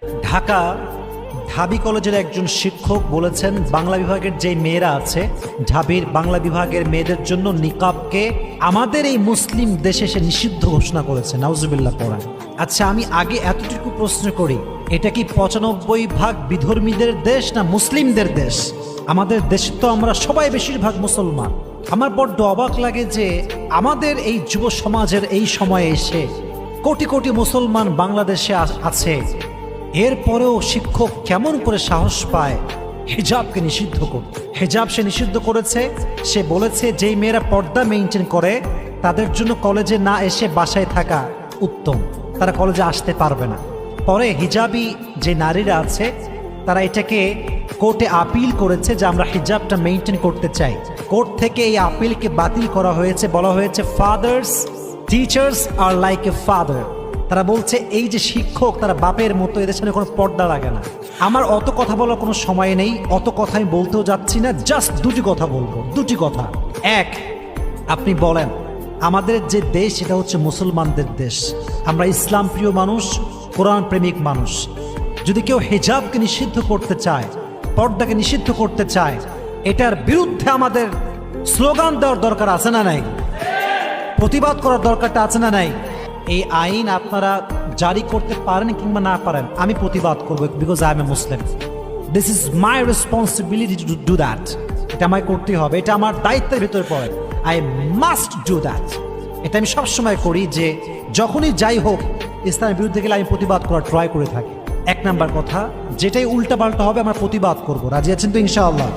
ঢাকা ঢাবি কলেজের একজন শিক্ষক বলেছেন বাংলা বিভাগের যে মেয়েরা আছে ঢাবির বাংলা বিভাগের মেয়েদের জন্য নিকাবকে আমাদের এই মুসলিম দেশে সে নিষিদ্ধ ঘোষণা করেছে। নাউজুবিল্লাহ পড়ায়। আচ্ছা, আমি আগে এতটুকু প্রশ্ন করি, এটা কি ৯৫% বিধর্মীদের দেশ না মুসলিমদের দেশ? আমাদের দেশে তো আমরা সবাই বেশিরভাগ মুসলমান। আমার বড্ড অবাক লাগে যে আমাদের এই যুব সমাজের এই সময়ে এসে কোটি কোটি মুসলমান বাংলাদেশে আছে, এরপরেও শিক্ষক কেমন করে সাহস পায় হিজাবকে নিষিদ্ধ করতে? হিজাব সে নিষিদ্ধ করেছে। সে বলেছে যেই মেয়েরা পর্দা মেনটেন করে তাদের জন্য কলেজে না এসে বাসায় থাকা উত্তম, তারা কলেজে আসতে পারবে না। পরে হিজাবি যে নারীরা আছে তারা এটাকে কোর্টে আপিল করেছে যে আমরা হিজাবটা মেনটেন করতে চাই। কোর্ট থেকে এই আপিলকে বাতিল করা হয়েছে। বলা হয়েছে fathers teachers are like a father. তারা বলছে এই যে শিক্ষক তারা বাপের মতো, এদের সামনে কোনো পর্দা লাগে না। আমার অত কথা বলার কোনো সময় নেই, অত কথা আমি বলতেও যাচ্ছি না। জাস্ট দুটি কথা বলবো, দুটি কথা। এক, আপনি বলেন আমাদের যে দেশ এটা হচ্ছে মুসলমানদের দেশ, আমরা ইসলাম প্রিয় মানুষ, কোরআন প্রেমিক মানুষ। যদি কেউ হিজাবকে নিষিদ্ধ করতে চায়, পর্দাকে নিষিদ্ধ করতে চায়, এটার বিরুদ্ধে আমাদের স্লোগান দেওয়ার দরকার আছে না নাই? প্রতিবাদ করার দরকারটা আছে না নাই? এই আইন আপনারা জারি করতে পারেন কিংবা না পারেন, আমি প্রতিবাদ করবো, because I M A Muslim. This is my responsibility to do that. এটা আমায় করতেই হবে, এটা আমার দায়িত্বের ভিতরে পড়ে। I must do that. এটা আমি সবসময় করি যে যখনই যাই হোক ইসলামের বিরুদ্ধে গেলে আমি প্রতিবাদ করার ট্রাই করে থাকি। এক নাম্বার কথা, যেটাই উল্টা পাল্টা হবে আমরা প্রতিবাদ করবো। রাজি আছেন তো ইনশাআল্লাহ?